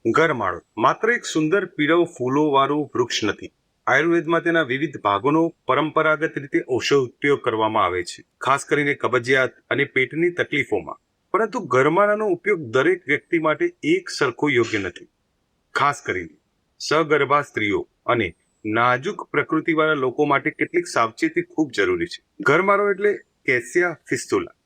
ગરમાળો માત્ર એક સુંદર પીળો ફૂલોવાળું વૃક્ષ નથી. આયુર્વેદમાં તેના વિવિધ ભાગોનો પરંપરાગત રીતે ઔષધ ઉપયોગ કરવામાં આવે છે, ખાસ કરીને કબજિયાત અને પેટની તકલીફોમાં. પરંતુ ગરમાળાનો ઉપયોગ દરેક વ્યક્તિ માટે એક સરખો યોગ્ય નથી. ખાસ કરીને સગર્ભા સ્ત્રીઓ અને નાજુક પ્રકૃતિવાળા લોકો માટે કેટલીક સાવચેતી ખૂબ જરૂરી છે. ગરમાળો એટલે કેસિયા ફિસ્ટુલા.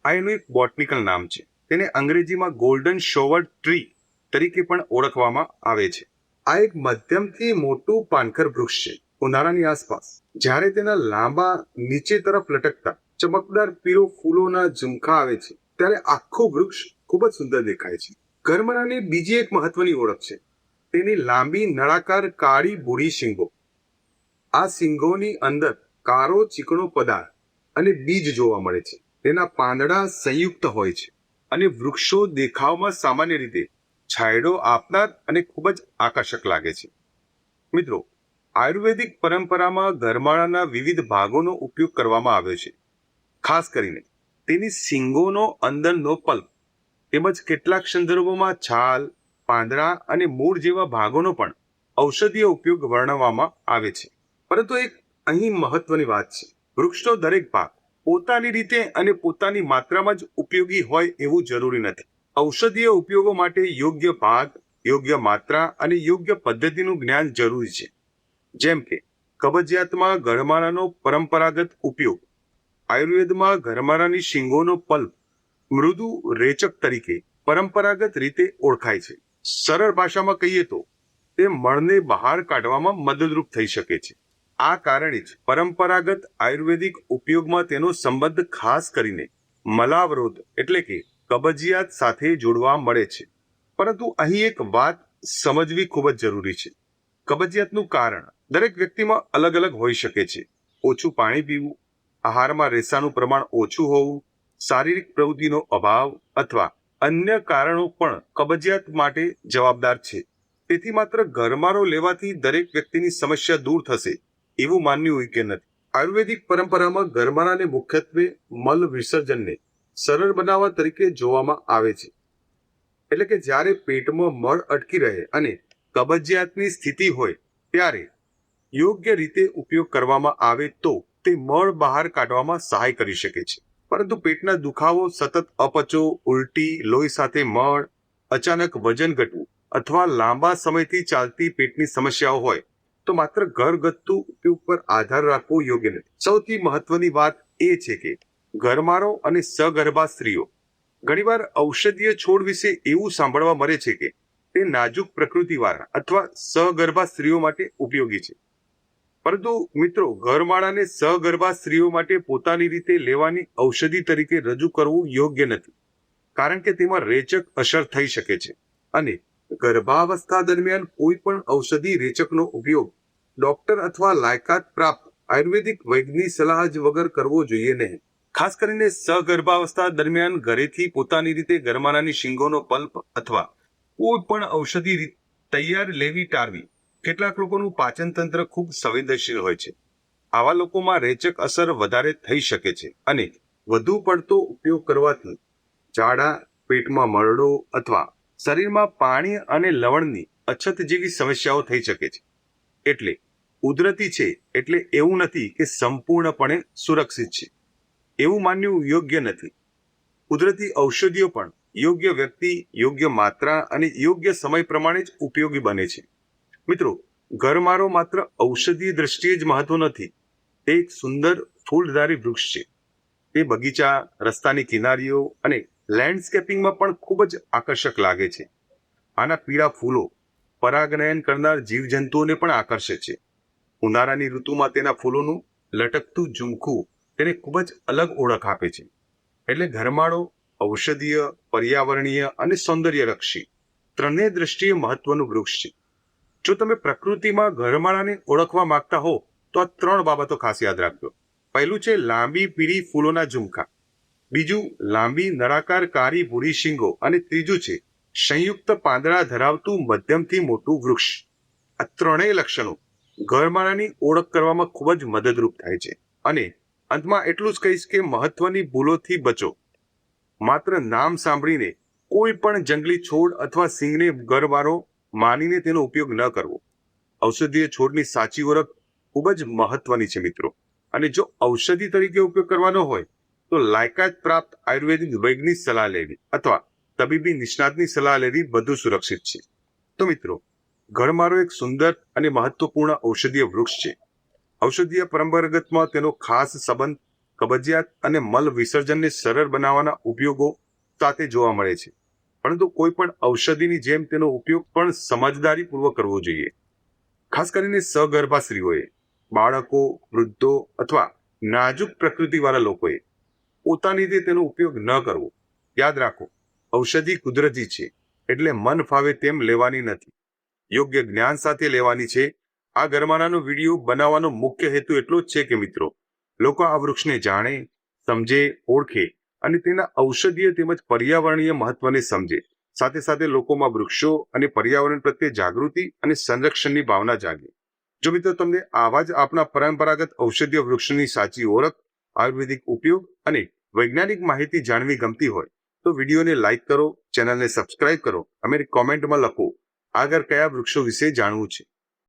આ એનું એક બોટનિકલ નામ છે. તેને અંગ્રેજીમાં ગોલ્ડન શોવર ટ્રી તરીકે પણ ઓળખવામાં આવે છે. આ એક મધ્યમથી મોટું પાનખર વૃક્ષ છે. ઉનાળાની આસપાસ જ્યારે તેના લાંબા નીચે તરફ લટકતા ચમકદાર પીળો ફૂલોના ઝુમખા આવે છે, ત્યારે આખું વૃક્ષ ખૂબ જ સુંદર દેખાય છે. ગરમાળાની બીજી એક મહત્વની ઓળખ છે તેની લાંબી નળાકાર કાળી ભૂરી શીંગો. આ શીંગોની અંદર કાળો ચીકણો પદાર્થ અને બીજ જોવા મળે છે. તેના પાંદડા સંયુક્ત હોય છે અને વૃક્ષો દેખાવમાં સામાન્ય રીતે છાંયડો આપનાર અને ખૂબ જ આકર્ષક લાગે છે. મિત્રો, આયુર્વેદિક પરંપરામાં ગરમાળાના વિવિધ ભાગોનો ઉપયોગ કરવામાં આવ્યો છે. ખાસ કરીને તેની શીંગોનો અંદરનો પલ્પ તેમજ કેટલાક સંદર્ભોમાં છાલ, પાંદડા અને મૂળ જેવા ભાગોનો પણ ઔષધીય ઉપયોગ વર્ણવવામાં આવે છે. પરંતુ એક અહીં મહત્વની વાત છે. વૃક્ષનો દરેક ભાગ પોતાની રીતે અને પોતાની માત્રામાં જ ઉપયોગી હોય એવું જરૂરી નથી. ઔષધીય ઉપયોગો માટે યોગ્ય ભાગ, યોગ્ય માત્રા અને યોગ્ય પદ્ધતિનું જ્ઞાન જરૂરી છે. જેમ કે કબજિયાતમાં ગરમાળાનો પરંપરાગત ઉપયોગ. આયુર્વેદમાં ગરમાળાની શીંગોનો પલ્પ મૃદુ રેચક તરીકે પરંપરાગત રીતે ઓળખાય છે. સરળ ભાષામાં કહીએ તો તે મળને બહાર કાઢવામાં મદદરૂપ થઈ શકે છે. આ કારણે જ પરંપરાગત આયુર્વેદિક ઉપયોગમાં તેનો સંબંધ ખાસ કરીને મલાવરોધ એટલે કે કબજિયાત સાથે જોડવા મળે છે. પરંતુ અહીં એક વાત સમજવી ખૂબ જ જરૂરી છે. કબજિયાતનું કારણ દરેક વ્યક્તિમાં અલગ અલગ હોઈ શકે છે. ઓછું પાણી પીવું, આહારમાં રેસાનું પ્રમાણ ઓછું હોવું, શારીરિક પ્રવૃત્તિનો અભાવ અથવા અન્ય કારણો પણ કબજિયાત માટે જવાબદાર છે. તેથી માત્ર ગરમાળો લેવાથી દરેક વ્યક્તિની સમસ્યા દૂર થશે એવું માનવું યોગ્ય નથી. આયુર્વેદિક પરંપરામાં ગરમાળાને મુખ્યત્વે મલ વિસર્જનને સરળ બનાવવા તરીકે જોવામાં આવે છે. એટલે કે જ્યારે પેટમાં મળ અટકી રહે અને કબજિયાતની સ્થિતિ હોય ત્યારે યોગ્ય રીતે ઉપયોગ કરવામાં આવે તો તે મળ બહાર કાઢવામાં સહાય કરી શકે છે. પરંતુ પેટના દુખાવો, સતત અપચો, ઉલટી, લોહી સાથે મળ, અચાનક વજન ઘટવું અથવા લાંબા સમયથી ચાલતી પેટની સમસ્યાઓ હોય તો માત્ર ઘરગથ્થુ ઉપયોગ પર આધાર રાખવો યોગ્ય નથી. સૌથી મહત્વની વાત એ છે કે ગરમાળો અને સગર્ભા સ્ત્રીઓ. ઘણીવાર ઔષધીય છોડ વિશે એવું સાંભળવા મળે છે કે તે નાજુક પ્રકૃતિવાળા અથવા સગર્ભા સ્ત્રીઓ માટે ઉપયોગી છે. પરંતુ મિત્રો, ગરમાળાને સગર્ભા સ્ત્રીઓ માટે પોતાની રીતે લેવાની ઔષધિ તરીકે રજૂ કરવું યોગ્ય નથી, કારણ કે તેમાં રેચક અસર થઈ શકે છે અને ગર્ભાવસ્થા દરમિયાન કોઈ પણ ઔષધિ રેચકનો ઉપયોગ ડોક્ટર અથવા લાયકાત પ્રાપ્ત આયુર્વેદિક વૈદ્યની સલાહ જ વગર કરવો જોઈએ નહીં. ખાસ કરીને સગર્ભાવસ્થા દરમિયાન ઘરેથી પોતાની રીતે ગરમાળાની શીંગોનો પલ્પ અથવા કોઈ પણ ઔષધિ તૈયાર લેવી ટાળવી. કેટલાક લોકોનું પાચન તંત્ર ખૂબ સંવેદનશીલ હોય છે. આવા લોકોમાં રેચક અસર વધારે થઈ શકે છે અને વધુ પડતો ઉપયોગ કરવાથી ઝાડા, પેટમાં મરડો અથવા શરીરમાં પાણી અને લવણની અછત જેવી સમસ્યાઓ થઈ શકે છે. એટલે કુદરતી છે એટલે એવું નથી કે સંપૂર્ણપણે સુરક્ષિત છે એવું માનવું યોગ્ય નથી. કુદરતી ઔષધિઓ પણ યોગ્ય વ્યક્તિ, યોગ્ય માત્રા અને યોગ્ય સમય પ્રમાણે જ ઉપયોગી બને છે. મિત્રો, ગરમાળો માત્ર ઔષધીય દ્રષ્ટિએ જ મહત્વ નથી. તે એક સુંદર ફૂલધારી વૃક્ષ છે. તે બગીચા, રસ્તાની કિનારીઓ અને લેન્ડસ્કેપિંગમાં પણ ખૂબ જ આકર્ષક લાગે છે. આના પીળા ફૂલો પરાગનયન કરનાર જીવજંતુઓને પણ આકર્ષે છે. ઉનાળાની ઋતુમાં તેના ફૂલોનું લટકતું ઝુમખું તેને ખૂબ જ અલગ ઓળખ આપે છે. એટલે ગરમાળો ઔષધીય, પર્યાવરણીય અને સૌંદર્યલક્ષી ત્રણેય દ્રષ્ટિએ મહત્વનું વૃક્ષ છે. જો તમે પ્રકૃતિમાં ગરમાળાને ઓળખવા માંગતા હો તો આ ત્રણ બાબતો ખાસ યાદ રાખજો. પહેલું છે લાંબી પીળી ફૂલોના ઝુમખા, બીજું લાંબી નળાકાર કાળી ભૂરી શીંગો અને ત્રીજું છે સંયુક્ત પાંદડા ધરાવતું મધ્યમથી મોટું વૃક્ષ. આ ત્રણેય લક્ષણો ગરમાળાની ઓળખ કરવામાં ખૂબ જ મદદરૂપ થાય છે. અને અંતમાં એટલું જ કહીશ કે મહત્વની ભૂલોથી બચો. માત્ર નામ સાંભળીને કોઈ પણ જંગલી છોડ અથવા સિંગને ઘરવાળો માનીને તેનો ઉપયોગ ન કરવો. ઔષધીય છોડની સાચી ઓળખ ખૂબ જ મહત્વની છે મિત્રો. અને જો ઔષધિ તરીકે ઉપયોગ કરવાનો હોય તો લાયકાત પ્રાપ્ત આયુર્વેદિક વૈજ્ઞાનિક સલાહ લેવી અથવા તબીબી નિષ્ણાતની સલાહ લેવી વધુ સુરક્ષિત છે. તો મિત્રો, ઘરમારો એક સુંદર અને મહત્વપૂર્ણ ઔષધીય વૃક્ષ છે. ઔષધીય પરંપરાગતમાં તેનો ખાસ સંબંધ કબજિયાત અને મલ વિસર્જનને સરળ બનાવવાના ઉપયોગો સાથે જોવા મળે છે. પરંતુ કોઈ પણ ઔષધિની જેમ તેનો ઉપયોગ પણ સમજદારીપૂર્વક કરવો જોઈએ. ખાસ કરીને સગર્ભા સ્ત્રીઓએ, બાળકો, વૃદ્ધો અથવા નાજુક પ્રકૃતિવાળા લોકોએ પોતાની રીતે તેનો ઉપયોગ ન કરવો. યાદ રાખો, ઔષધિ કુદરતી છે, એટલે મન ફાવે તેમ લેવાની નથી. યોગ્ય જ્ઞાન સાથે લેવાની છે. આ ઘરમારાનો વિડીયો બનાવવાનો મુખ્ય હેતુ એટલો જ છે કે મિત્રો, લોકો આ વૃક્ષને જાણે, સમજે, ઓળખે અને તેના ઔષધીય તેમજ પર્યાવરણીય મહત્વને સમજે. સાથે સાથે લોકોમાં વૃક્ષો અને પર્યાવરણ પ્રત્યે જાગૃતિ અને સંરક્ષણની ભાવના જાગે. જો મિત્રો તમને આવા જ આપણા પરંપરાગત ઔષધીય વૃક્ષની સાચી ઓળખ, આયુર્વેદિક ઉપયોગ અને વૈજ્ઞાનિક માહિતી જાણવી ગમતી હોય તો વિડીયોને લાઇક કરો, ચેનલને સબસ્ક્રાઇબ કરો, અમે કોમેન્ટમાં લખો આગળ કયા વૃક્ષો વિશે જાણવું છે.